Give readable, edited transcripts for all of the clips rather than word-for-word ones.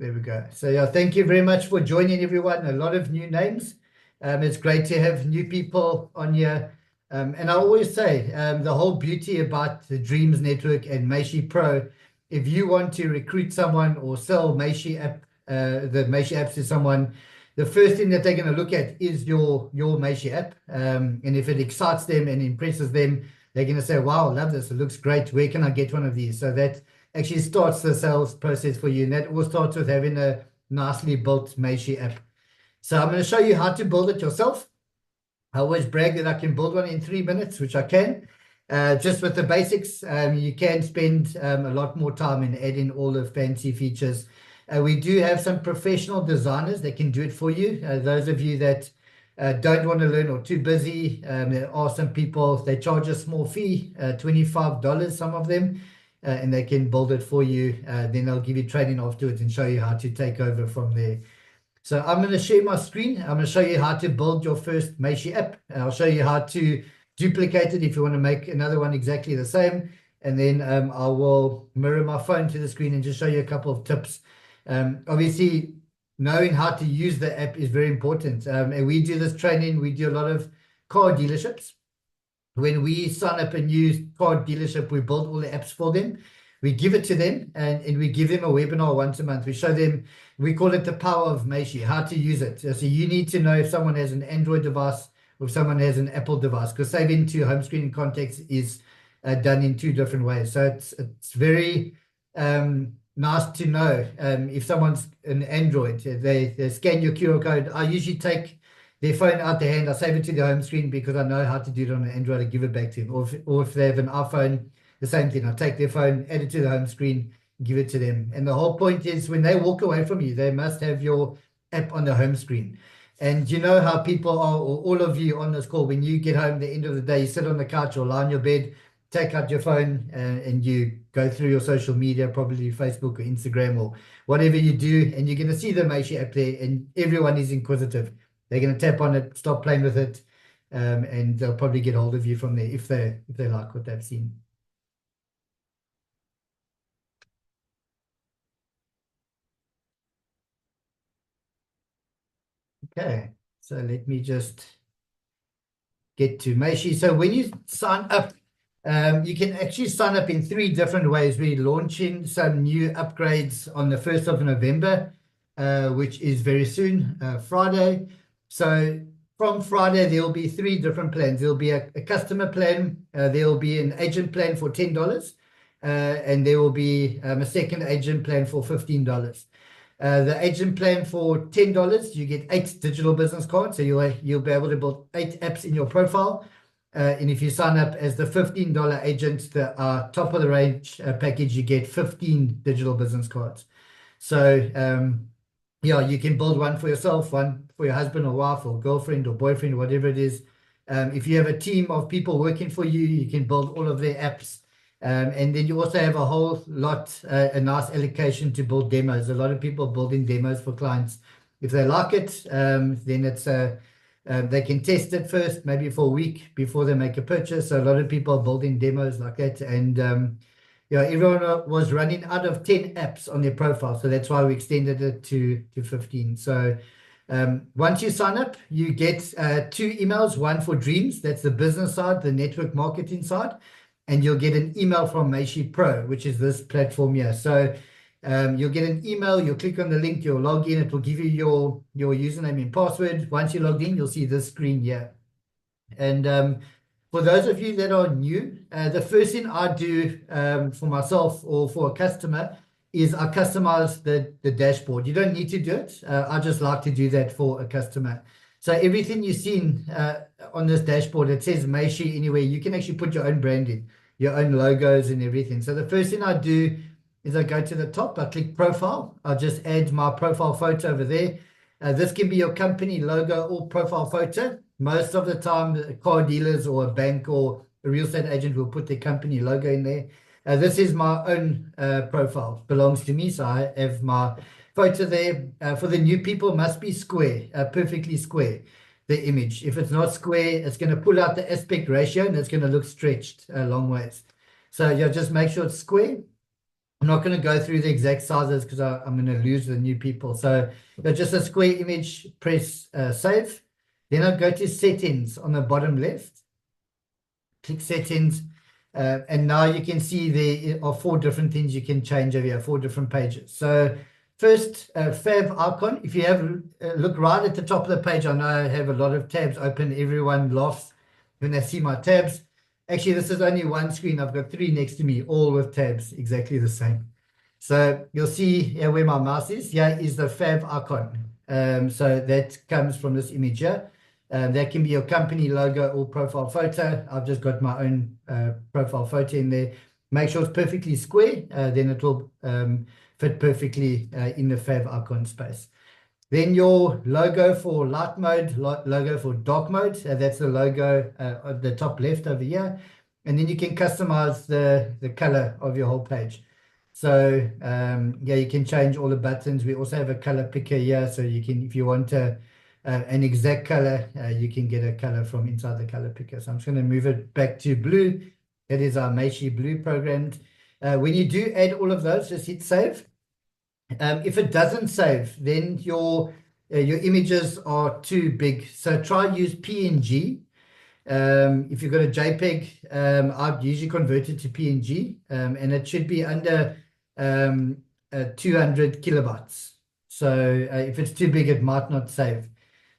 There we go. So yeah, thank you very much for joining, everyone. A lot of new names. It's great to have new people on here. And I always say the whole beauty about the Dreams Network and Meishi Pro, if you want to recruit someone or sell Meishi app, the Meishi apps to someone, the first thing that they're going to look at is your Meishi app. And if it excites them and impresses them, they're going to say, wow, love this. It looks great. Where can I get one of these? So that actually starts the sales process for you. And that all starts with having a nicely built Meishi app. So I'm going to show you how to build it yourself. I always brag that I can build one in 3 minutes, which I can. Just with the basics, you can spend a lot more time in adding all the fancy features. We do have some professional designers that can do it for you. Those of you that don't want to learn or too busy, there are some people, they charge a small fee, $25, some of them, and they can build it for you. Then they'll give you training afterwards and show you how to take over from there. So I'm going to share my screen. I'm going to show you how to build your first Meishi app. I'll show you how to duplicate it if you want to make another one exactly the same. And then I will mirror my phone to the screen and just show you a couple of tips. Obviously, knowing how to use the app is very important. And we do this training. We do a lot of car dealerships. When we sign up a new car dealership, we build all the apps for them. We give it to them and we give them a webinar once a month. We show them, we call it the power of Meishi, how to use it. So you need to know if someone has an Android device or if someone has an Apple device, because saving to home screen and contacts is done in 2 different ways. So it's very nice to know if someone's an Android, they scan your QR code. I usually take their phone out their hand, I save it to the home screen because I know how to do it on an Android. I give it back to them. Or if they have an iPhone, the same thing. I take their phone, add it to the home screen, give it to them. And the whole point is when they walk away from you, they must have your app on the home screen. And you know how people are, or all of you on this call, when you get home at the end of the day, you sit on the couch or lie on your bed, take out your phone and you go through your social media, probably Facebook or Instagram or whatever you do, and you're going to see the Meishi app there, and everyone is inquisitive. They're going to tap on it, start playing with it, and they'll probably get hold of you from there if they like what they've seen. Okay, so let me just get to Meishi. So when you sign up, you can actually sign up in 3 different ways. We're launching some new upgrades on the 1st of November, which is very soon, Friday. So from Friday, there'll be 3 different plans. There'll be a customer plan, there'll be an agent plan for $10, and there will be a second agent plan for $15. The agent plan for $10, you get 8 digital business cards. So you'll be able to build 8 apps in your profile. And if you sign up as the $15 agent, the top of the range package, you get 15 digital business cards. So yeah, you can build one for yourself, one for your husband or wife or girlfriend or boyfriend, whatever it is. If you have a team of people working for you, you can build all of their apps. And then you also have a whole lot, a nice allocation to build demos. A lot of people building demos for clients. If they like it, then it's they can test it first, maybe for a week before they make a purchase. So a lot of people are building demos like that. And yeah, everyone was running out of 10 apps on their profile. So that's why we extended it to 15. So once you sign up, you get 2 emails, one for Dreams. That's the business side, the network marketing side. And you'll get an email from Meishi Pro, which is this platform here. So you'll get an email, you'll click on the link, you'll log in, it will give you your username and password. Once you log in, you'll see this screen here. And for those of you that are new, the first thing I do for myself or for a customer is I customize the dashboard. You don't need to do it. I just like to do that for a customer. So everything you've seen on this dashboard, it says Meishi anywhere. You can actually put your own branding, your own logos and everything. So the first thing I do is I go to the top, I click profile. I'll just add my profile photo over there. This can be your company logo or profile photo. Most of the time, car dealers or a bank or a real estate agent will put their company logo in there. This is my own profile, belongs to me. So I have my photo there. For the new people, must be square, perfectly square, the image. If it's not square, it's going to pull out the aspect ratio and it's going to look stretched a long ways. So yeah, just make sure it's square. I'm not going to go through the exact sizes because I'm going to lose the new people. So just a square image, press save. Then I'll go to settings on the bottom left. Click settings. And now you can see there are 4 different things you can change over here, 4 different pages. So first, fab icon. If you have look right at the top of the page, I know I have a lot of tabs open. Everyone laughs when they see my tabs. Actually, this is only one screen. I've got 3 next to me, all with tabs, exactly the same. So you'll see here where my mouse is. Here is the fab icon. So that comes from this image here. That can be your company logo or profile photo. I've just got my own profile photo in there. Make sure it's perfectly square, then it will fit perfectly in the fab icon space. Then your logo for light mode, logo for dark mode. That's the logo at the top left over here. And then you can customize the color of your whole page. So yeah, you can change all the buttons. We also have a color picker here. So you can, if you want an exact color, you can get a color from inside the color picker. So I'm just going to move it back to blue. That is our Meishi Blue programmed. When you do add all of those, just hit save. If it doesn't save, then your images are too big. So try use PNG. If you've got a JPEG, I've usually converted to PNG, and it should be under 200 kilobytes. So if it's too big, it might not save.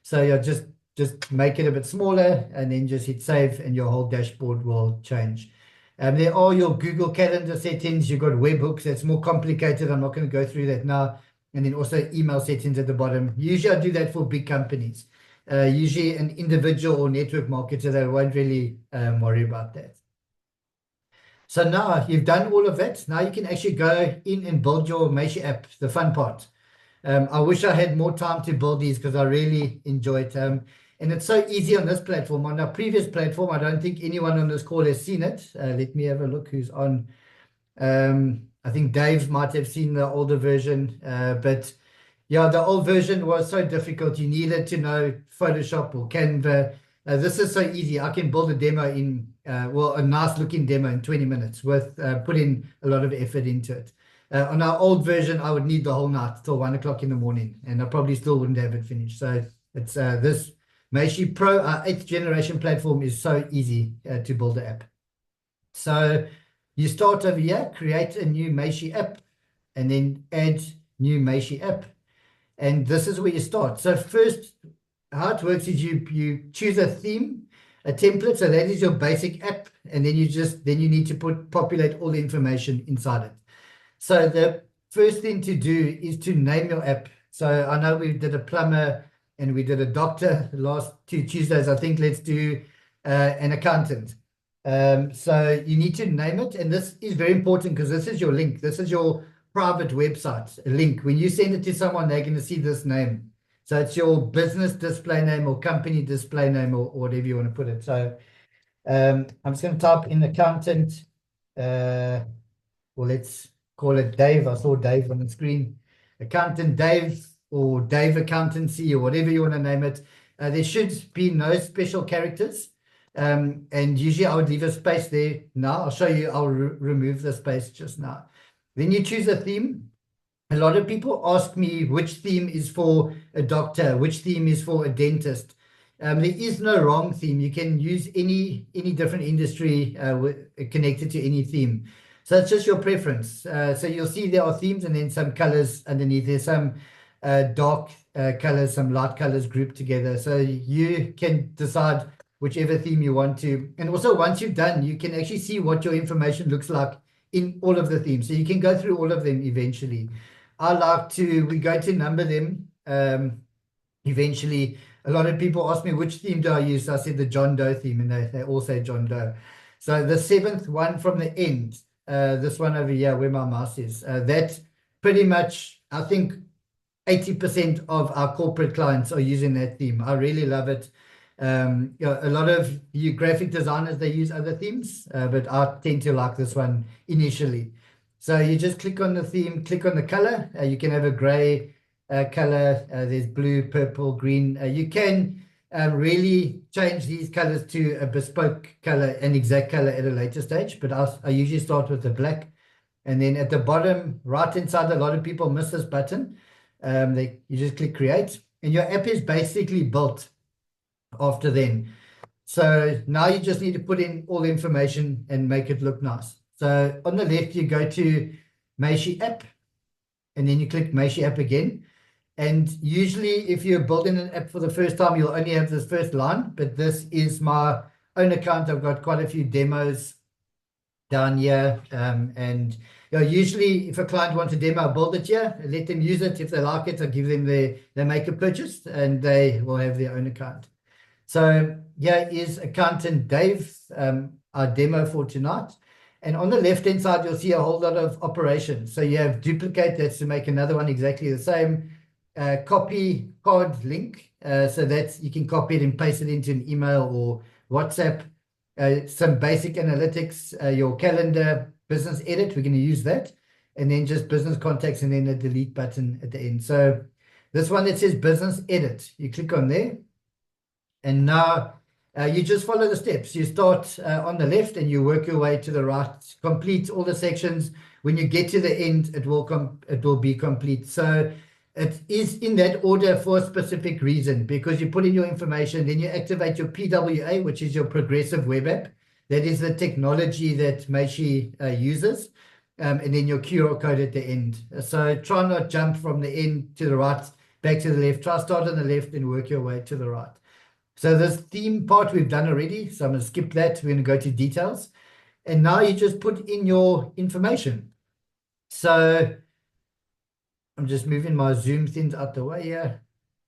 So yeah, just make it a bit smaller and then just hit save, and your whole dashboard will change. There are your Google Calendar settings. You've got webhooks. That's more complicated. I'm not going to go through that now. And then also email settings at the bottom. Usually I do that for big companies. Usually an individual or network marketer, they won't really worry about that. So now you've done all of that. Now you can actually go in and build your Meishi app, the fun part. I wish I had more time to build these because I really enjoy it. And it's so easy on this platform. On our previous platform, I don't think anyone on this call has seen it. Let me have a look who's on. I think Dave might have seen the older version. But yeah, the old version was so difficult. You needed to know Photoshop or Canva. This is so easy. I can build a demo in, well, a nice looking demo in 20 minutes with putting a lot of effort into it. On our old version, I would need the whole night till 1 o'clock in the morning, and I probably still wouldn't have it finished. So it's this Meishi Pro, our 8th generation platform, is so easy to build an app. So you start over here, create a new Meishi app, and then add new Meishi app. And this is where you start. So first, how it works is you choose a theme, a template. So that is your basic app, and then you need to populate all the information inside it. So the first thing to do is to name your app. So I know we did a plumber and we did a doctor the last 2 Tuesdays. I think let's do an accountant. So you need to name it. And this is very important because this is your link. This is your private website link. When you send it to someone, they're going to see this name. So it's your business display name or company display name or whatever you want to put it. So I'm just going to type in accountant. Well, let's call it Dave. I saw Dave on the screen. Accountant Dave or Dave Accountancy or whatever you want to name it. There should be no special characters. And usually I would leave a space there. Now I'll show you. I'll remove the space just now. Then you choose a theme. A lot of people ask me which theme is for a doctor, which theme is for a dentist. There is no wrong theme. You can use any different industry connected to any theme. So it's just your preference. So you'll see there are themes and then some colors underneath. There's some dark colors, some light colors grouped together. So you can decide whichever theme you want to. And also once you've done, you can actually see what your information looks like in all of the themes. So you can go through all of them eventually. We go to number them eventually. A lot of people ask me, which theme do I use? I said the John Doe theme, and they all say John Doe. So the 7th one from the end, this one over here where my mouse is, that pretty much, I think 80% of our corporate clients are using that theme. I really love it. A lot of you graphic designers, they use other themes, but I tend to like this one initially. So you just click on the theme, click on the color. You can have a gray color. There's blue, purple, green. You can really change these colors to a bespoke color, an exact color at a later stage. But I usually start with the black. And then at the bottom right hand side, a lot of people miss this button. You just click create, and your app is basically built after then. So now you just need to put in all the information and make it look nice. So on the left, you go to Meishi app, and then you click Meishi app again. And usually if you're building an app for the first time, you'll only have this first line, but this is my own account. I've got quite a few demos down here. And usually if a client wants a demo, I'll build it here, let them use it. If they like it, I'll give them they make a purchase and they will have their own account. So here is Accountant Dave, our demo for tonight. And on the left-hand side, you'll see a whole lot of operations. So you have duplicate, that's to make another one exactly the same. Copy card link, so that's you can copy it and paste it into an email or WhatsApp. Some basic analytics, your calendar, business edit, we're going to use that. And then just business contacts and then a delete button at the end. So this one that says business edit, you click on there. And now you just follow the steps. You start on the left and you work your way to the right, complete all the sections. When you get to the end, it will be complete. So it is in that order for a specific reason, because you put in your information, then you activate your PWA, which is your progressive web app. That is the technology that Meishi uses. And then your QR code at the end. So try not jump from the end to the right, back to the left. Try start on the left and work your way to the right. So this theme part we've done already. So I'm going to skip that. We're going to go to details. And now you just put in your information. So I'm just moving my Zoom things out the way here.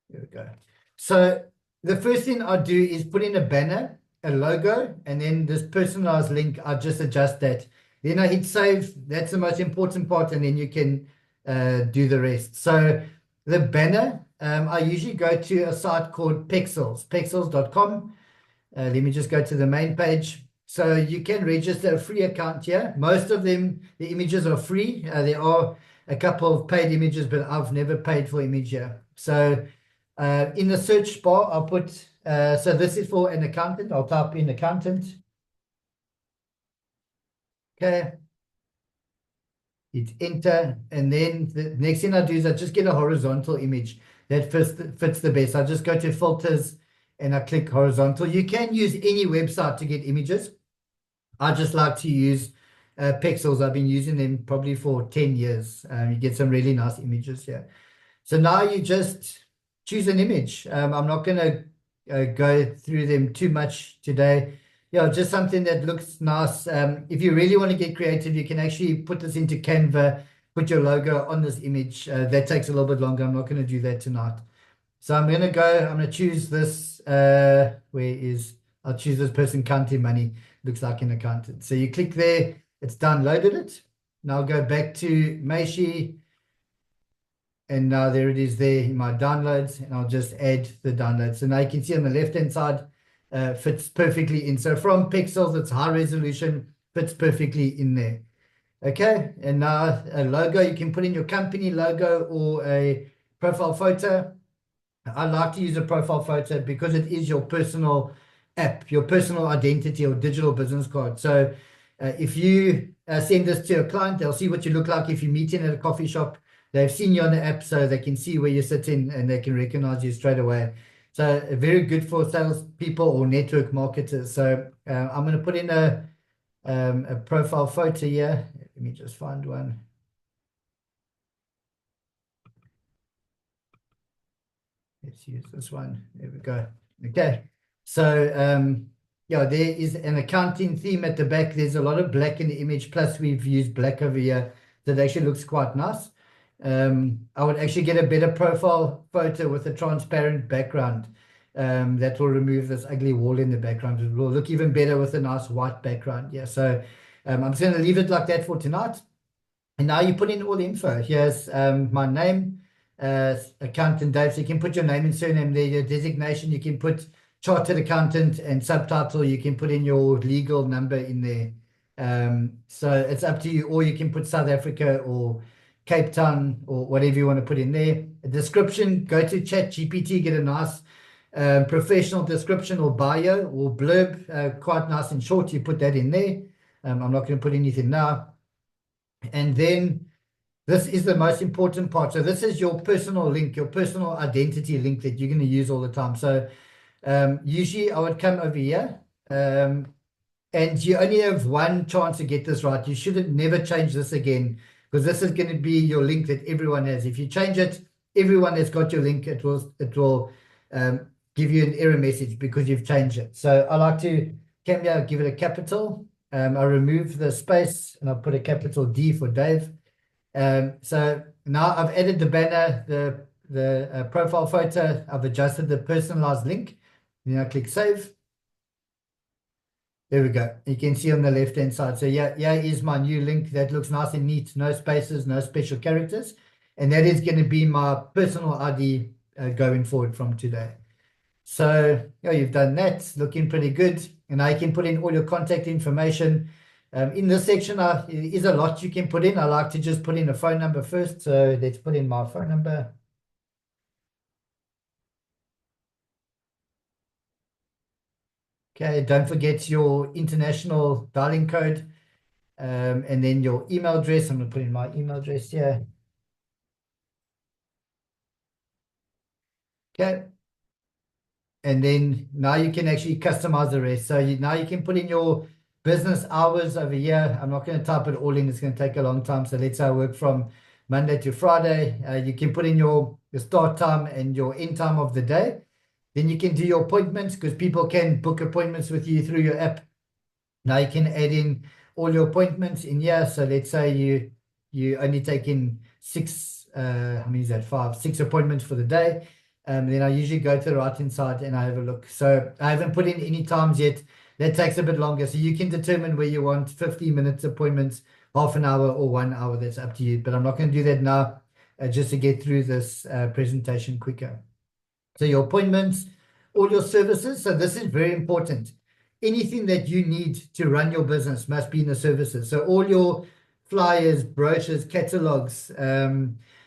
There we go. So the first thing I do is put in a banner, a logo, and then this personalized link, I just adjust that. Then I hit save. That's the most important part, and then you can do the rest. So the banner, I usually go to a site called pexels.com. Let me just go to the main page. So you can register a free account here. Most of them, the images are free. There are a couple of paid images, but I've never paid for image here. So in the search bar, I'll put, so this is for an accountant. I'll type in accountant. Okay. Hit enter. And then the next thing I do is I just get a horizontal image that fits the best. I just go to filters and I click horizontal. You can use any website to get images. I just like to use Pexels. I've been using them probably for 10 years. You get some really nice images here. So now you just choose an image. I'm not going to go through them too much today. Yeah, just something that looks nice. If you really want to get creative, you can actually put this into Canva, put your logo on this image. That takes a little bit longer. I'm not going to do that tonight. So I'm going to choose this. I'll choose this person counting money. Looks like an accountant. So you click there. It's downloaded it. Now I'll go back to Meishi. And now there it is there in my downloads. And I'll just add the download. So now you can see on the left-hand side, fits perfectly in. So from pixels, it's high resolution, fits perfectly in there. Okay. And now a logo, you can put in your company logo or a profile photo. I like to use a profile photo because it is your personal app, your personal identity or digital business card. So if you send this to a client, they'll see what you look like. If you're meeting at a coffee shop, they've seen you on the app, so they can see where you're sitting and they can recognize you straight away. So very good for salespeople or network marketers. So I'm going to put in a profile photo here. Let me just find one. Let's use this one. There we go. Okay. So yeah, there is an accounting theme at the back. There's a lot of black in the image, plus we've used black over here. So it actually looks quite nice. I would actually get a better profile photo with a transparent background. That will remove this ugly wall in the background. It will look even better with a nice white background. Yeah, so I'm just going to leave it like that for tonight. And now you put in all the info. Here's my name, accountant Dave. So you can put your name and surname there, your designation. You can put chartered accountant, and subtitle. You can put in your legal number in there. So it's up to you, or you can put South Africa or Cape Town or whatever you want to put in there. A description, go to ChatGPT, get a nice professional description or bio or blurb, quite nice and short. You put that in there. I'm not going to put anything now. And then this is the most important part. So this is your personal link, your personal identity link that you're going to use all the time. So usually I would come over here. And you only have one chance to get this right. You shouldn't never change this again, because this is going to be your link that everyone has. If you change it, everyone that's got your link, it will give you an error message because you've changed it. So I like to come here, give it a capital. I remove the space and I'll put a capital D for Dave. So now I've added the banner, the profile photo. I've adjusted the personalized link. Then I click save. There we go. You can see on the left-hand side. So yeah, is my new link. That looks nice and neat. No spaces, no special characters. And that is going to be my personal ID going forward from today. So yeah, you've done that. Looking pretty good. And now you can put in all your contact information. In this section, there is a lot you can put in. I like to just put in a phone number first. So let's put in my phone number. Okay, don't forget your international dialing code. And then your email address. I'm going to put in my email address here. Okay. And then now you can actually customize the rest. So now you can put in your business hours over here. I'm not going to type it all in. It's going to take a long time. So let's say I work from Monday to Friday. You can put in your start time and your end time of the day. Then you can do your appointments, because people can book appointments with you through your app. Now you can add in all your appointments in here. So let's say you only take in six, how many is that? 5, 6 appointments for the day. Then I usually go to the right-hand side and I have a look. So I haven't put in any times yet. That takes a bit longer. So you can determine where you want 15 minutes appointments, half an hour or 1 hour. That's up to you. But I'm not going to do that now, just to get through this presentation quicker. So your appointments, all your services. So this is very important. Anything that you need to run your business must be in the services. So all your flyers, brochures, catalogs,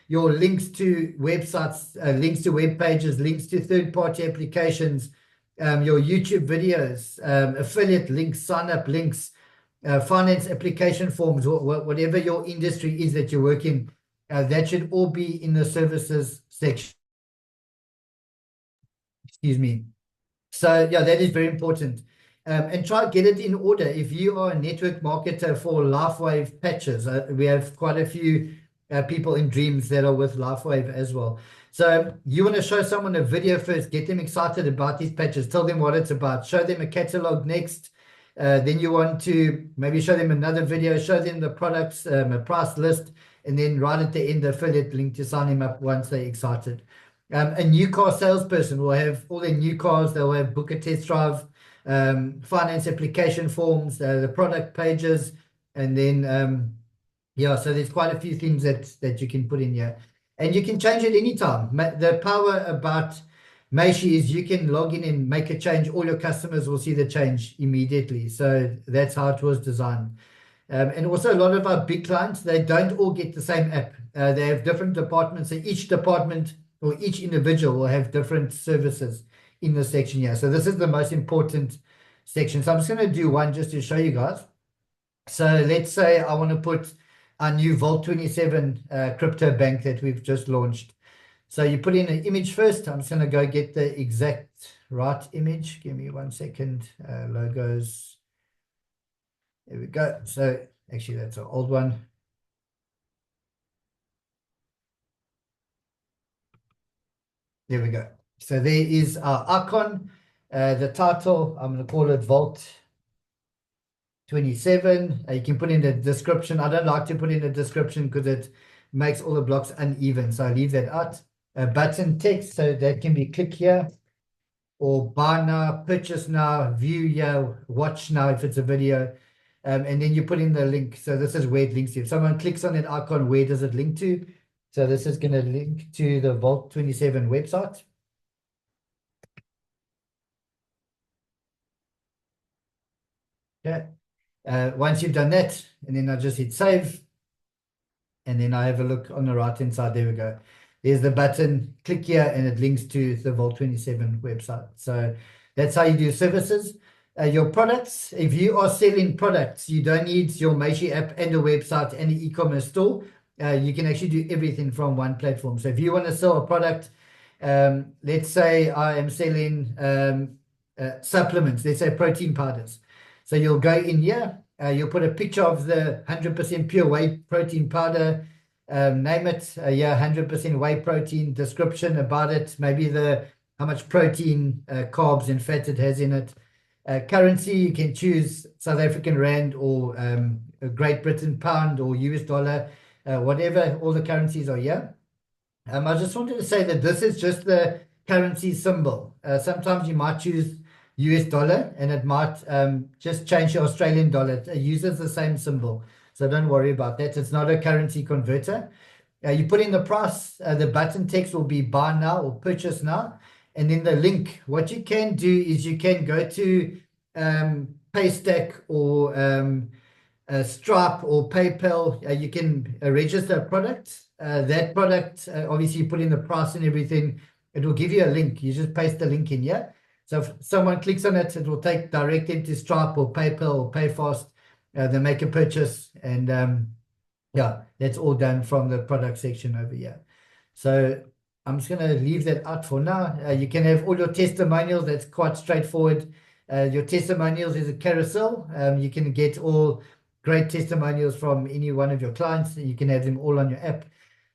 your links to websites, links to web pages, links to third-party applications, your YouTube videos, affiliate links, sign-up links, finance application forms, whatever your industry is that you work in, that should all be in the services section. Excuse me. So yeah, that is very important. And try to get it in order. If you are a network marketer for LifeWave patches, we have quite a few people in Dreams that are with LifeWave as well. So you want to show someone a video first, get them excited about these patches, tell them what it's about, show them a catalog next. Then you want to maybe show them another video, show them the products, a price list, and then right at the end, the affiliate link to sign them up once they're excited. A new car salesperson will have all their new cars. They'll have book a test drive, finance application forms, the product pages, and then yeah, so there's quite a few things that you can put in here, and you can change it anytime. The power about Meishi is you can log in and make a change. All your customers will see the change immediately. So that's how it was designed. And also a lot of our big clients, they don't all get the same app. They have different departments. So each department or each individual will have different services in this section here. So this is the most important section. So I'm just going to do one just to show you guys. So let's say I want to put our new Vault 27 crypto bank that we've just launched. So you put in an image first. I'm just going to go get the exact right image. Give me 1 second. Logos. There we go. So actually that's an old one. There we go. So there is our icon. The title, I'm going to call it Vault 27. You can put in the description. I don't like to put in a description because it makes all the blocks uneven. So I leave that out. Button text, so that can be click here, or buy now, purchase now, view here, watch now if it's a video. And then you put in the link. So this is where it links to. If someone clicks on that icon, where does it link to? So this is going to link to the Vault 27 website. Okay. Once you've done that, and then I just hit save, and then I have a look on the right hand side. There we go. There's the button. Click here, and it links to the Vault 27 website. So that's how you do services. Your products, if you are selling products, you don't need your Meishi app and a website and an e-commerce store. You can actually do everything from one platform. So if you want to sell a product, let's say I am selling supplements, let's say protein powders. So you'll go in here, you'll put a picture of the 100% pure whey protein powder, name it, 100% whey protein, description about it, maybe how much protein, carbs and fat it has in it. Currency, you can choose South African rand or Great Britain pound or US dollar, whatever, all the currencies are here. I just wanted to say that this is just the currency symbol. Sometimes you might choose US dollar and it might just change to Australian dollar. It uses the same symbol. So don't worry about that. It's not a currency converter. You put in the price, the button text will be buy now or purchase now. And then the link, what you can do is you can go to Paystack or Stripe or PayPal. You can register a product. That product, obviously you put in the price and everything. It will give you a link. You just paste the link in here. So if someone clicks on it, it will take direct them to Stripe or PayPal or PayFast. They make a purchase and yeah, that's all done from the product section over here. So I'm just going to leave that out for now. You can have all your testimonials. That's quite straightforward. Your testimonials is a carousel. You can get all great testimonials from any one of your clients. You can have them all on your app.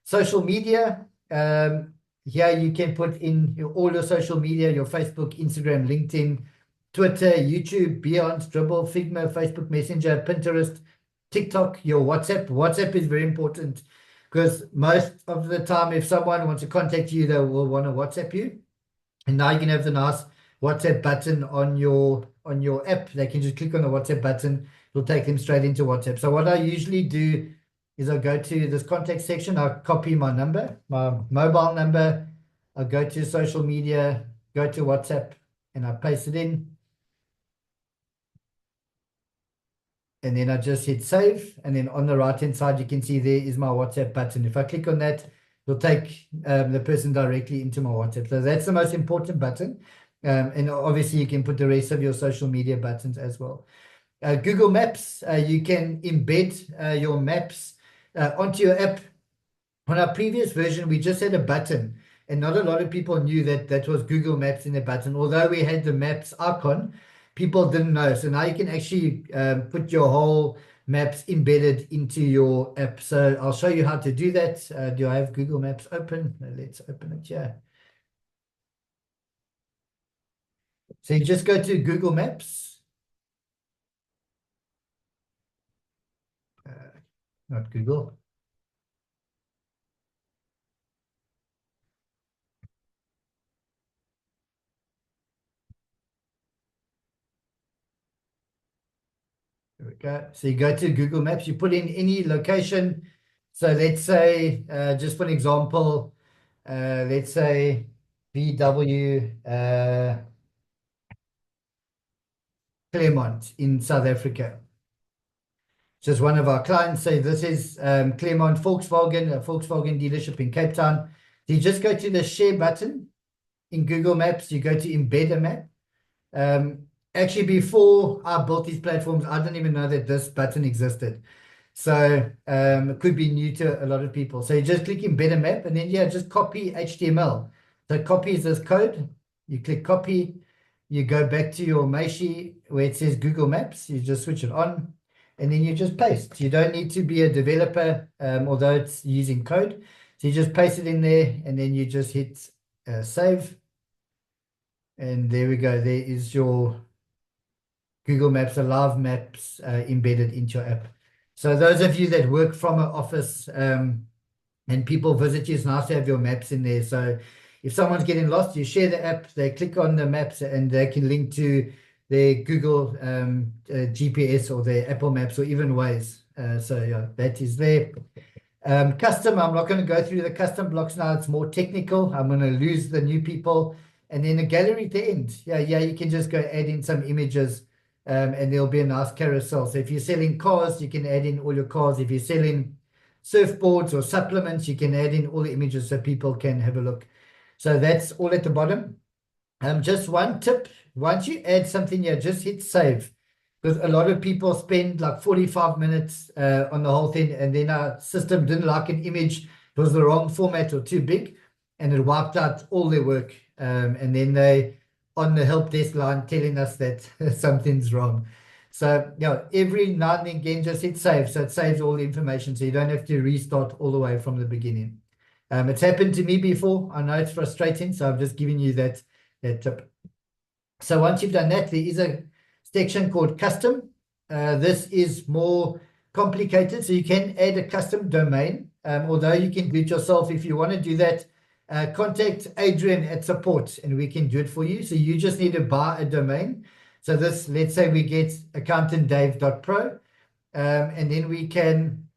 Social media. Here you can put in all your social media, your Facebook, Instagram, LinkedIn, Twitter, YouTube, Beyond, Dribble, Figma, Facebook Messenger, Pinterest, TikTok, your WhatsApp. WhatsApp is very important because most of the time, if someone wants to contact you, they will want to WhatsApp you. And now you can have the nice WhatsApp button on your app. They can just click on the WhatsApp button. It'll take them straight into WhatsApp. So what I usually do is I go to this contact section. I copy my number, my mobile number. I go to social media, go to WhatsApp, and I paste it in. And then I just hit save. And then on the right-hand side, you can see there is my WhatsApp button. If I click on that, it'll take the person directly into my WhatsApp. So that's the most important button. And obviously, you can put the rest of your social media buttons as well. Google Maps, you can embed your maps onto your app. On our previous version, we just had a button. And not a lot of people knew that that was Google Maps in the button. Although we had the maps icon, people didn't know. So now you can actually put your whole maps embedded into your app. So I'll show you how to do that. Do I have Google Maps open? Let's open it here. So you just go to Google Maps. Not Google. There we go. So you go to Google Maps, you put in any location. So let's say, just for an example, let's say VW Claremont in South Africa. Just one of our clients. Say this is Claremont Volkswagen, a Volkswagen dealership in Cape Town. So you just go to the share button in Google Maps. You go to embed a map. Actually, before I built these platforms, I didn't even know that this button existed. So it could be new to a lot of people. So you just click embed a map and then just copy HTML. So it copies this code. You click copy. You go back to your Meishi where it says Google Maps. You just switch it on and then you just paste. You don't need to be a developer, although it's using code. So you just paste it in there and then you just hit save. And there we go. There is your Google Maps, the live maps embedded into your app. So those of you that work from an office and people visit you, it's nice to have your maps in there. So if someone's getting lost, you share the app, they click on the maps and they can link to their Google GPS or their Apple Maps or even Waze. So yeah, that is there. Custom, I'm not going to go through the custom blocks now. It's more technical. I'm going to lose the new people. And then a gallery at the end. Yeah, you can just go add in some images and there'll be a nice carousel. So if you're selling cars, you can add in all your cars. If you're selling surfboards or supplements, you can add in all the images so people can have a look. So that's all at the bottom. Just one tip, once you add something here, just hit save. Because a lot of people spend like 45 minutes on the whole thing, and then our system didn't like an image, it was the wrong format or too big, and it wiped out all their work. And then they on the help desk line telling us that something's wrong. So yeah, every now and then again, just hit save. So it saves all the information, so you don't have to restart all the way from the beginning. It's happened to me before. I know it's frustrating, so I'm just giving you that tip. So once you've done that, there is a section called custom. This is more complicated, so you can add a custom domain, although you can do it yourself. If you want to do that, contact Adrian at support and we can do it for you. So you just need to buy a domain. So this, let's say we get accountantdave.pro, and then we can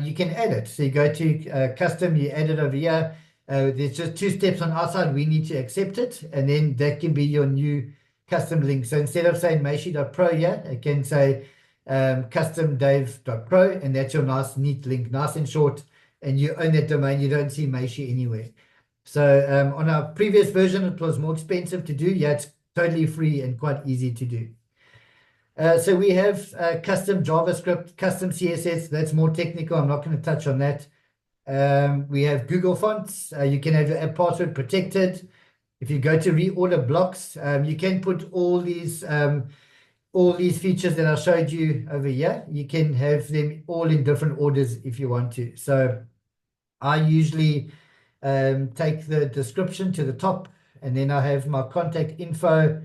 you can add it. So you go to custom, you add it over here. There's just 2 steps on our side. We need to accept it, and then that can be your new custom link. So instead of saying Meishi.pro here, it can say customdave.pro, and that's your nice, neat link, nice and short, and you own that domain. You don't see Meishi anywhere. So on our previous version, it was more expensive to do. Yeah, it's totally free and quite easy to do. So we have custom JavaScript, custom CSS. That's more technical. I'm not going to touch on that. We have Google Fonts. You can have your app password protected. If you go to reorder blocks, you can put all these features that I showed you over here. You can have them all in different orders if you want to. So I usually take the description to the top, and then I have my contact info.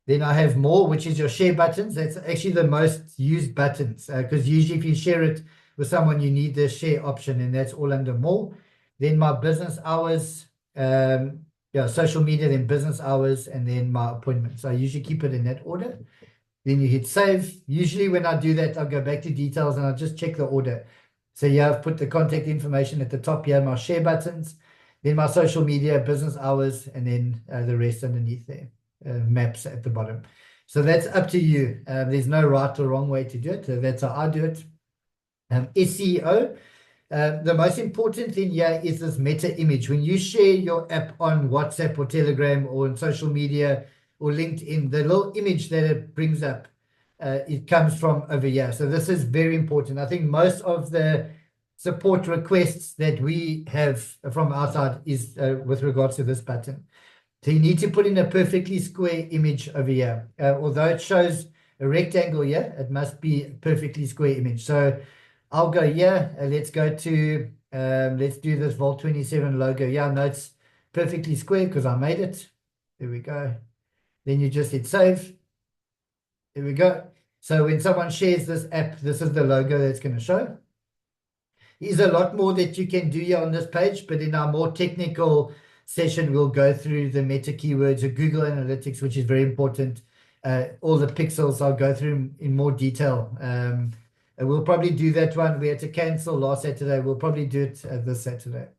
Then I have more, which is your share buttons. That's actually the most used buttons, because usually if you share it with someone, you need the share option, and that's all under more. Then my business hours, yeah, social media, then business hours, and then my appointments. So I usually keep it in that order. Then you hit save. Usually when I do that, I'll go back to details and I'll just check the order. So yeah, I've put the contact information at the top here, my share buttons, then my social media, business hours, and then the rest underneath there. Maps at the bottom. So that's up to you. There's no right or wrong way to do it. That's how I do it. SEO. The most important thing here is this meta image. When you share your app on WhatsApp or Telegram or on social media or LinkedIn, the little image that it brings up, it comes from over here. So this is very important. I think most of the support requests that we have from our side is with regards to this button. So you need to put in a perfectly square image over here. Although it shows a rectangle here, it must be a perfectly square image. So I'll go here. Let's go to, let's do this Vault 27 logo. Yeah, no, it's perfectly square because I made it. There we go. Then you just hit save. There we go. So when someone shares this app, this is the logo that's going to show. There's a lot more that you can do here on this page, but in our more technical session, we'll go through the meta keywords of Google Analytics, which is very important. All the pixels I'll go through in more detail. And we'll probably do that one. We had to cancel last Saturday. We'll probably do it this Saturday.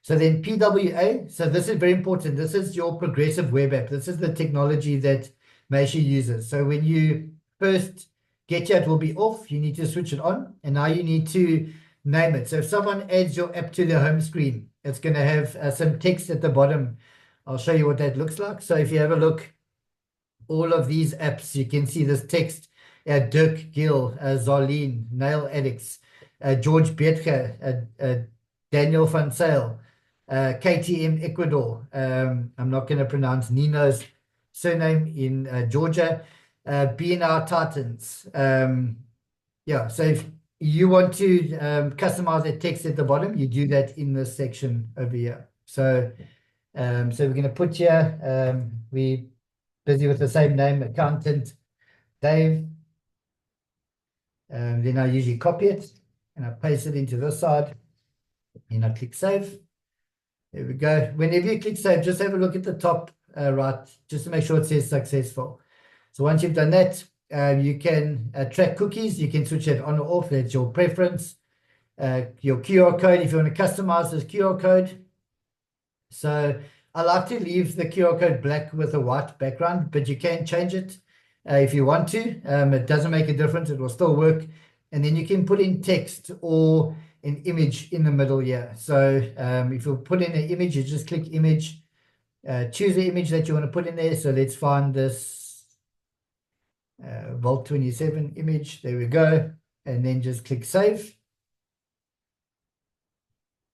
So then PWA. So this is very important. This is your progressive web app. This is the technology that Meishi uses. So when you first get here, it will be off. You need to switch it on. And now you need to name it. So if someone adds your app to the home screen, it's going to have some text at the bottom. I'll show you what that looks like. So if you have a look, all of these apps, you can see this text. Dirk Gill, Zarleen, Nail Addicts, George Bietke, Daniel Van Sale, KTM Ecuador. I'm not going to pronounce Nino's surname in Georgia. BNR Titans. Yeah, so if you want to customize the text at the bottom, you do that in this section over here. So we're going to put here, we busy with the same name, Accountant Dave. Then I usually copy it and I paste it into this side and I click save. There we go. Whenever you click save, just have a look at the top right, just to make sure it says successful. So once you've done that, you can track cookies. You can switch it on or off. That's your preference. Your QR code, if you want to customize this QR code. So I like to leave the QR code black with a white background, but you can change it if you want to. It doesn't make a difference. It will still work. And then you can put in text or an image in the middle here. So if you put in an image, you just click image. choose the image that you want to put in there. So let's find this Volt 27 image. There we go. And then just click save.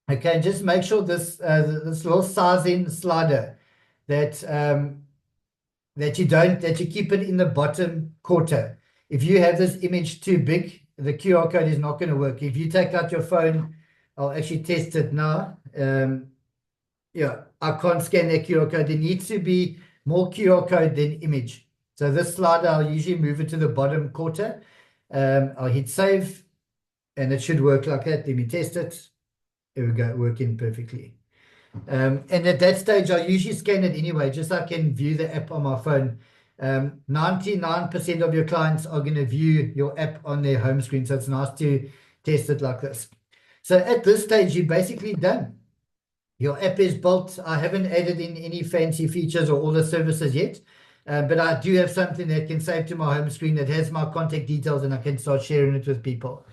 Okay, just make sure this little sizing slider that that you keep it in the bottom quarter. If you have this image too big, the QR code is not going to work. If you take out your phone, I'll actually test it now. Yeah, I can't scan that QR code. There needs to be more QR code than image. So this slider, I'll usually move it to the bottom quarter. I'll hit save, and it should work like that. Let me test it. There we go, working perfectly. And at that stage, I usually scan it anyway, just so I can view the app on my phone. 99% of your clients are going to view your app on their home screen, so it's nice to test it like this. So at this stage, you're basically done. Your app is built. I haven't added in any fancy features or all the services yet, but I do have something that can save to my home screen that has my contact details, and I can start sharing it with people.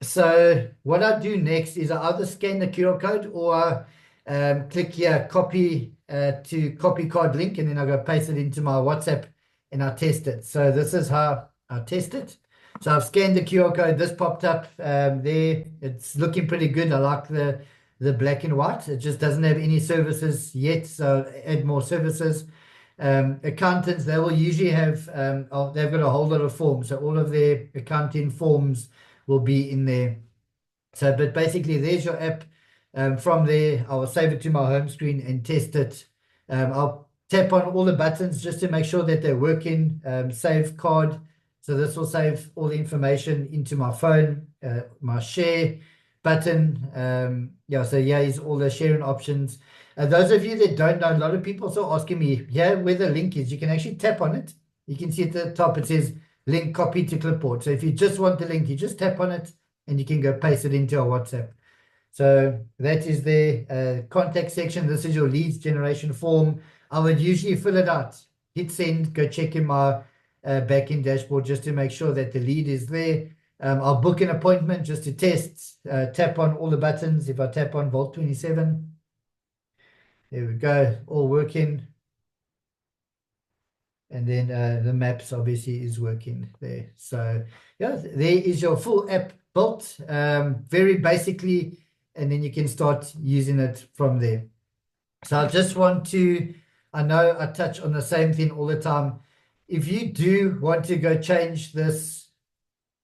So what I do next is I either scan the QR code or click here, copy to copy card link, and then I go paste it into my WhatsApp and I test it. So this is how I test it. So I've scanned the QR code. This popped up there. It's looking pretty good. I like the black and white. It just doesn't have any services yet, so add more services. Accountants, they will usually have, they've got a whole lot of forms. So all of their accounting forms will be in there. So, but basically there's your app. From there, I will save it to my home screen and test it. I'll tap on all the buttons just to make sure that they're working. Save card. So this will save all the information into my phone, my share button. Yeah, so here is all the sharing options. Those of you that don't know, a lot of people are still asking me, yeah, where the link is. You can actually tap on it. You can see at the top, it says link copy to clipboard. So if you just want the link, you just tap on it and you can go paste it into our WhatsApp. So that is the contact section. This is your leads generation form. I would usually fill it out, hit send, go check in my backend dashboard just to make sure that the lead is there. I'll book an appointment just to test, tap on all the buttons. If I tap on Volt 27, there we go, all working. And then the maps obviously is working there. So yeah, there is your full app built, very basically, and then you can start using it from there. So I just want to, I know I touch on the same thing all the time. If you do want to go change this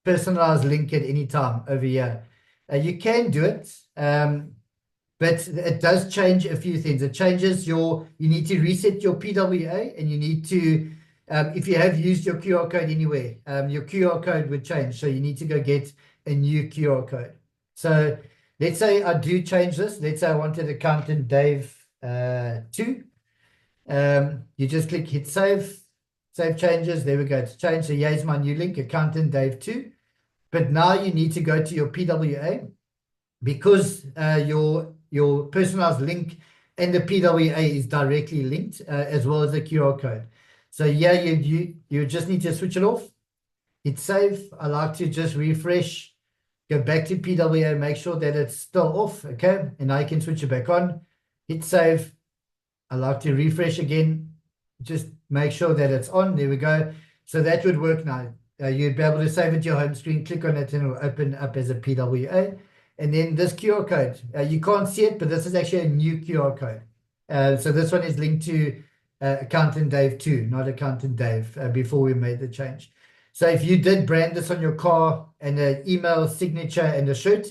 personalized link at any time over here, you can do it. But it does change a few things. It changes you need to reset your PWA, and you need to, if you have used your QR code anywhere, your QR code would change. So you need to go get a new QR code. So let's say I do change this. Let's say I wanted accountant Dave 2. You just click hit save, save changes. There we go. It's changed. So here's my new link, accountant Dave 2. But now you need to go to your PWA, because your personalized link and the PWA is directly linked, as well as the QR code. So yeah, you just need to switch it off, hit save. I like to just refresh, go back to PWA, make sure that it's still off, okay? And now you can switch it back on, hit save. I like to refresh again, just make sure that it's on. There we go. So that would work now. You'd be able to save it to your home screen, click on it, and it will open up as a PWA. And then this QR code, you can't see it, but this is actually a new QR code. So this one is linked to Accountant Dave 2, not Accountant Dave, before we made the change. So if you did brand this on your car and an email signature and a shirt,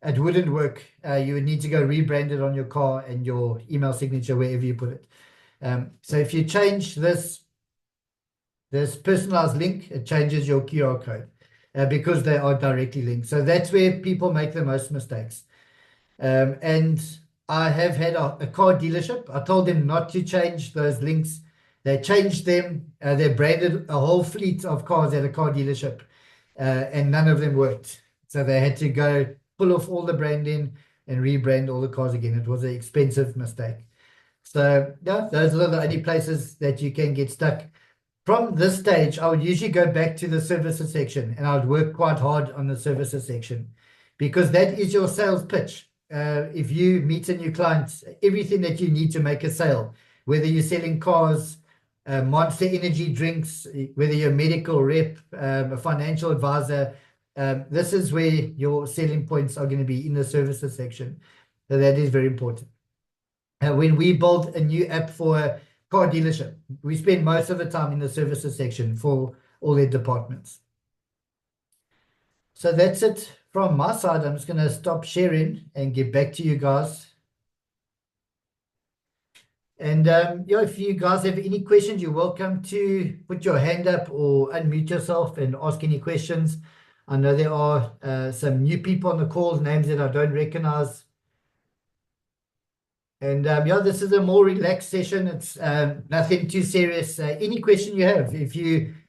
it wouldn't work. You would need to go rebrand it on your car and your email signature, wherever you put it. So if you change this personalized link, it changes your QR code. Because they are directly linked. So that's where people make the most mistakes. And I have had a car dealership. I told them not to change those links. They changed them. They branded a whole fleet of cars at a car dealership, and none of them worked. So they had to go pull off all the branding and rebrand all the cars again. It was an expensive mistake. So yeah, those are the only places that you can get stuck. From this stage, I would usually go back to the services section, and I would work quite hard on the services section, because that is your sales pitch. if you meet a new client, everything that you need to make a sale, whether you're selling cars, Monster energy drinks, whether you're a medical rep, a financial advisor, this is where your selling points are going to be in the services section. So that is very important. When we build a new app for a car dealership, we spend most of the time in the services section for all their departments. So that's it from my side. I'm just going to stop sharing and get back to you guys. And yeah, if you guys have any questions, you're welcome to put your hand up or unmute yourself and ask any questions. I know there are some new people on the call, names that I don't recognize. And yeah, this is a more relaxed session. It's nothing too serious. Any question you have, if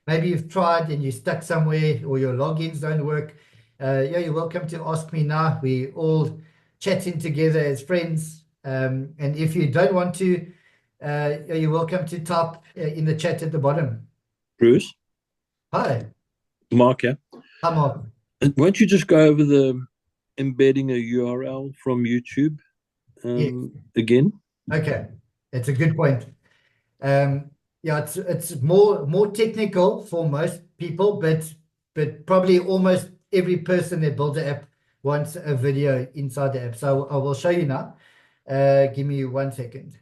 maybe you've tried and you're stuck somewhere or your logins don't work, yeah, you're welcome to ask me now. We all chatting together as friends. And if you don't want to, you're welcome to type in the chat at the bottom. Bruce? Hi. Mark, yeah? Hi, Mark. Won't you just go over the embedding a URL from YouTube again? Okay, that's a good point. Yeah, it's more technical for most people, but probably almost every person that builds an app wants a video inside the app. So I will show you now. Give me 1 second.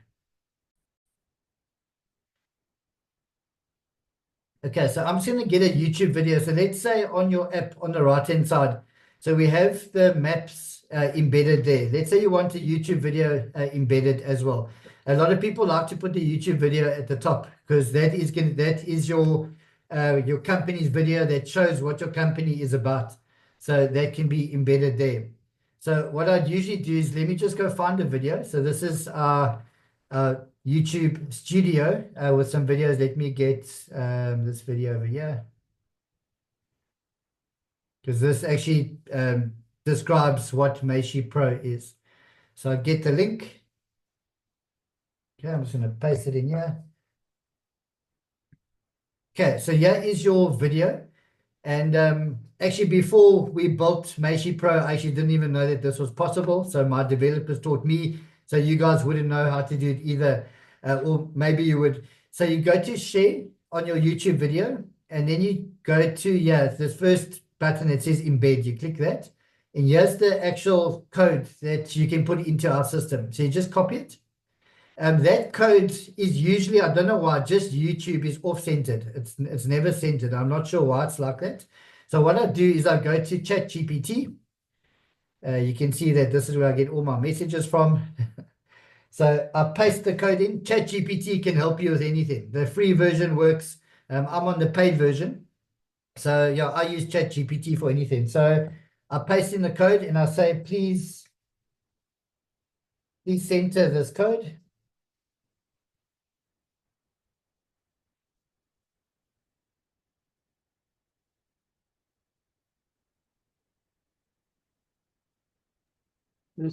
Okay, so I'm just going to get a YouTube video. So let's say on your app on the right-hand side, so we have the maps embedded there. Let's say you want a YouTube video embedded as well. A lot of people like to put the YouTube video at the top because that is your company's video that shows what your company is about. So that can be embedded there. So what I'd usually do is let me just go find a video. So this is our YouTube studio with some videos. Let me get this video over here, because this actually describes what Meishi Pro is. So I get the link. Okay, I'm just going to paste it in here. Okay, so here is your video. And actually, before we built Meishi Pro, I actually didn't even know that this was possible. So my developers taught me. So you guys wouldn't know how to do it either. Or maybe you would. So you go to share on your YouTube video, and then you go to, yeah, this first button that says embed. You click that. And here's the actual code that you can put into our system. So you just copy it. That code is usually, I don't know why, just YouTube is off-centered. It's never centered. I'm not sure why it's like that. So what I do is I go to ChatGPT. You can see that this is where I get all my messages from. So I paste the code in. ChatGPT can help you with anything. The free version works. I'm on the paid version. So yeah, I use ChatGPT for anything. So I paste in the code and I say, please center this code.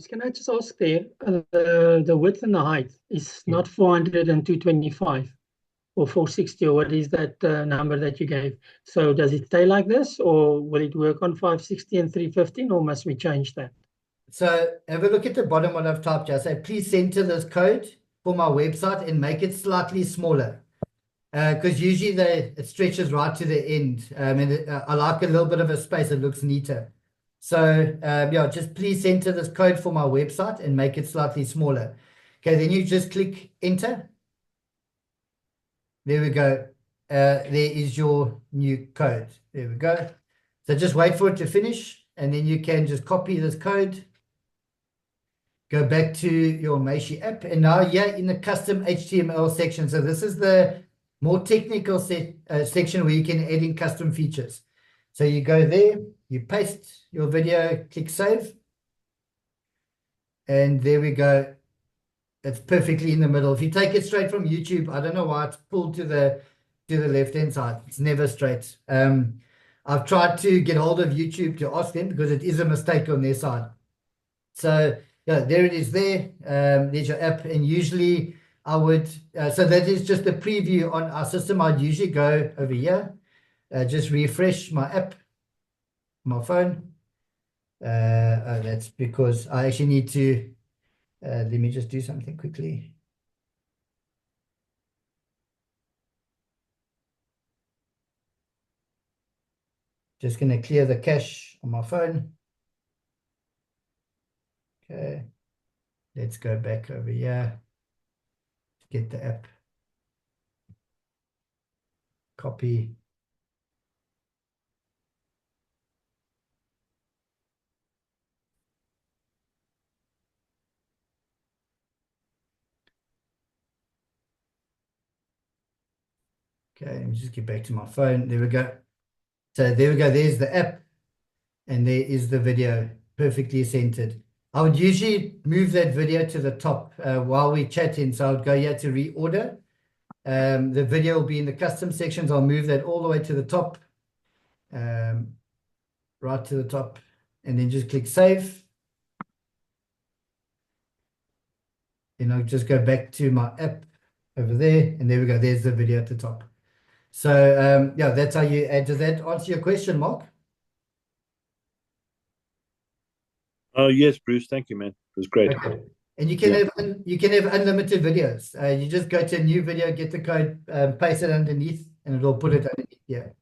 Can I just ask there, the width and the height is not 400 and 225 or 460, or what is that number that you gave? So does it stay like this, or will it work on 560 and 315, or must we change that? So have a look at the bottom what I've typed here. I say, please center this code for my website and make it slightly smaller. Because usually it stretches right to the end. And I like a little bit of a space. It looks neater. So yeah, just please enter this code for my website and make it slightly smaller. Okay, then you just click enter. There we go. There is your new code. There we go. So just wait for it to finish, and then you can just copy this code. Go back to your Meishi app, and now here in the custom HTML section. So this is the more technical section where you can add in custom features. So you go there, you paste your video, click save. And there we go. It's perfectly in the middle. If you take it straight from YouTube, I don't know why it's pulled to the left-hand side. It's never straight. I've tried to get hold of YouTube to ask them because it is a mistake on their side. So yeah, there it is there. There's your app. And usually I would, so that is just a preview on our system. I'd usually go over here, just refresh my app, my phone. Oh, that's because I actually need to, let me just do something quickly. Just going to clear the cache on my phone. Okay, let's go back over here. Get the app. Copy. Okay, let me just get back to my phone. There we go. So there we go. There's the app, and there is the video, perfectly centered. I would usually move that video to the top while we're chatting. So I would go here to reorder. The video will be in the custom sections. I'll move that all the way to the top, right to the top, and then just click save. Then I'll just go back to my app over there, and there we go. There's the video at the top. So yeah, that's how you add to that. Answer your question, Mark. Oh, yes, Bruce. Thank you, man. It was great. Okay. And you can have unlimited videos. You just go to a new video, get the code, paste it underneath, and it'll put it underneath here.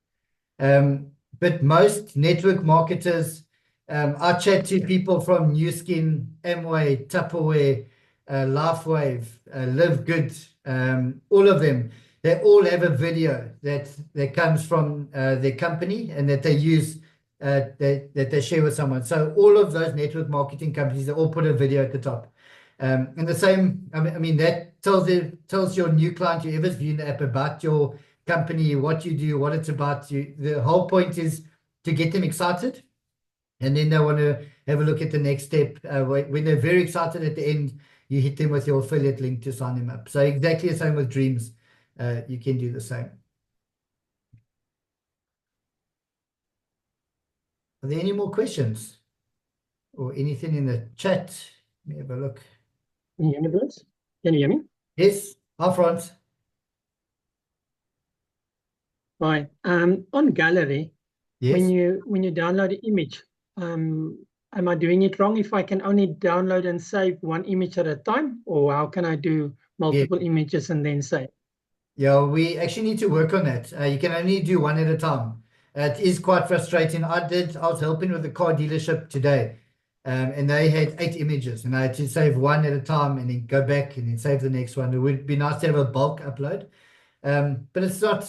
But most network marketers, I chat to people from New Skin, Amway, Tupperware, LifeWave, Live Good, all of them. They all have a video that comes from their company and that they use, that they share with someone. So all of those network marketing companies, they all put a video at the top. And the same, I mean that tells your new client, whoever's viewing the app, about your company, what you do, what it's about. The whole point is to get them excited, and then they want to have a look at the next step. When they're very excited at the end, you hit them with your affiliate link to sign them up. So exactly the same with Dreams. You can do the same. Are there any more questions or anything in the chat? Let me have a look. Can you hear me, Bruce? Can you hear me? Yes, hi Franz. Right. On gallery, Yes. when you download an image, am I doing it wrong if I can only download and save one image at a time, or how can I do multiple images and then save? Yeah, we actually need to work on that. You can only do one at a time. It is quite frustrating. I was helping with a car dealership today, and they had 8 images, and I had to save one at a time and then go back and then save the next one. It would be nice to have a bulk upload. But it's not,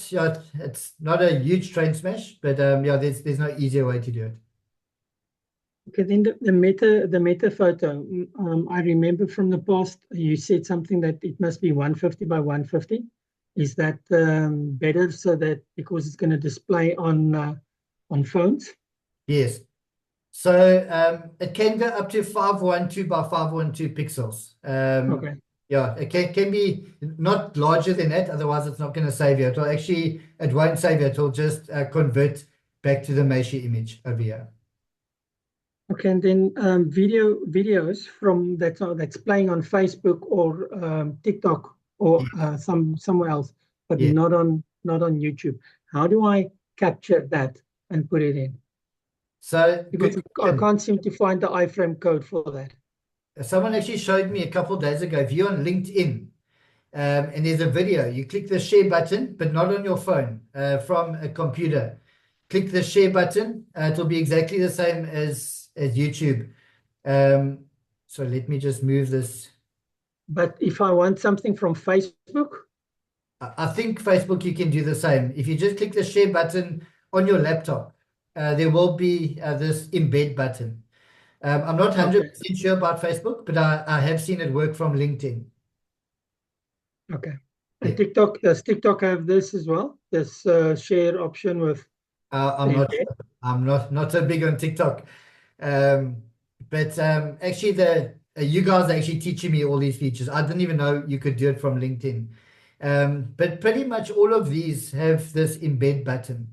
it's not a huge train smash, but yeah, there's no easier way to do it. Okay, then the meta photo. I remember from the past you said something that it must be 150 by 150. Is that better so that because it's going to display on phones? Yes. So it can go up to 512 by 512 pixels. Okay. Yeah, it can be not larger than that, otherwise it's not going to save you. It won't save you. It will just convert back to the Meishi image over here. Okay, and then videos from that's playing on Facebook or TikTok or somewhere else, but not on YouTube. How do I capture that and put it in? So because I can't seem to find the iframe code for that. Someone actually showed me a couple of days ago. If you're on LinkedIn, and there's a video, you click the share button, but not on your phone, from a computer. Click the share button. It'll be exactly the same as YouTube. So let me just move this. But if I want something from Facebook? I think Facebook, you can do the same. If you just click the share button on your laptop, there will be this embed button. I'm not 100% sure about Facebook, but I have seen it work from LinkedIn. Okay. And TikTok, does TikTok have this as well? This share option with I'm not so big on TikTok. But actually you guys are actually teaching me all these features. I didn't even know you could do it from LinkedIn. But pretty much all of these have this embed button.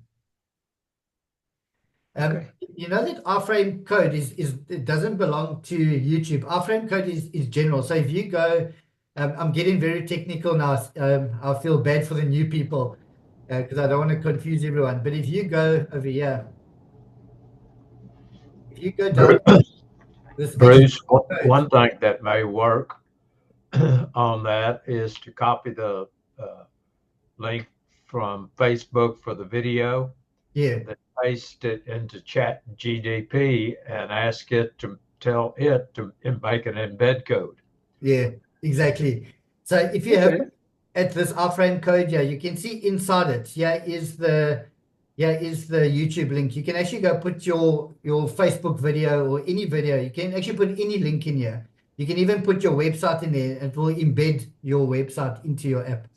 You know that iframe code it doesn't belong to YouTube. Iframe code is general. So if you go, I'm getting very technical now. I feel bad for the new people because I don't want to confuse everyone. But if you go over here, if you go down this Bruce, one thing that may work on that is to copy the link from Facebook for the video, yeah, then paste it into Chat GDP and ask it to tell it to make an embed code. yeah, exactly. So if you have at this R-frame code here, you can see inside it, here is the YouTube link. You can actually go put your Facebook video or any video. You can actually put any link in here. You can even put your website in there. It will embed your website into your app.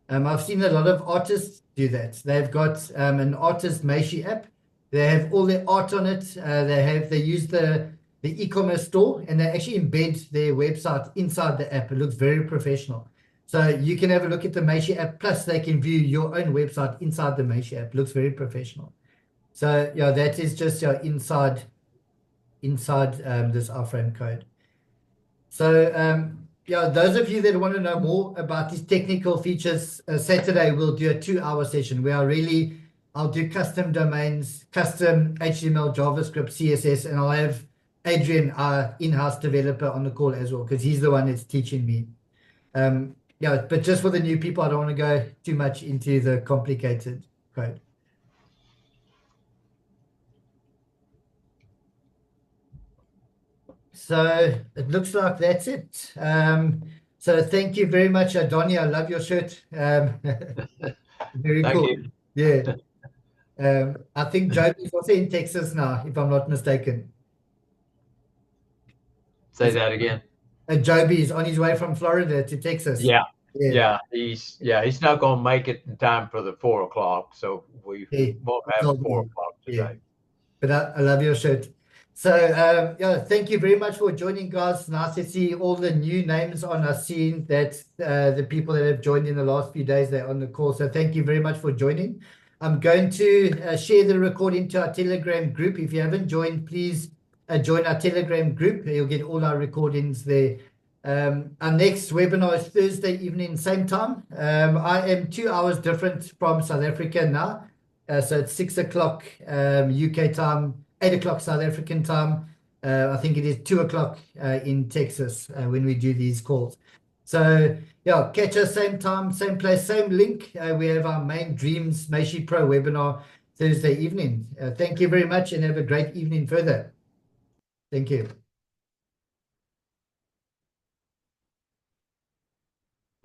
I've seen a lot of artists do that. They've got an artist Meishi app. They have all their art on it. They use the e-commerce store, and they actually embed their website inside the app. It looks very professional. So you can have a look at the Meishi app, plus they can view your own website inside the Meishi app. It looks very professional. So yeah, that is just your inside this R-frame code. So yeah, those of you that want to know more about these technical features, Saturday we'll do a 2-hour session where I'll do custom domains, custom HTML, JavaScript, CSS, and I'll have Adrian, our in-house developer, on the call as well, because he's the one that's teaching me. Yeah, but just for the new people, I don't want to go too much into the complicated code. So it looks like that's it. So thank you very much, Donnie. I love your shirt. Very Thank cool. you. Yeah. I think Joby's also in Texas now, if I'm not mistaken. Say that again. Joby is on his way from Florida to Texas. Yeah. He's not going to make it in time for the 4 o'clock, so we won't have 4 o'clock today. Yeah. But I love your shirt. So yeah, thank you very much for joining, guys. Nice to see all the new names on our scene. That the people that have joined in the last few days, they're on the call. So thank you very much for joining. I'm going to share the recording to our Telegram group. If you haven't joined, please join our Telegram group. You'll get all our recordings there. Our next webinar is Thursday evening, same time. I am 2 hours different from South Africa now. So it's 6 o'clock UK time, 8 o'clock South African time. I think it is 2 o'clock in Texas when we do these calls. So yeah, catch us same time, same place, same link. We have our main Dreams Meishi Pro webinar Thursday evening. Thank you very much and have a great evening further. Thank you.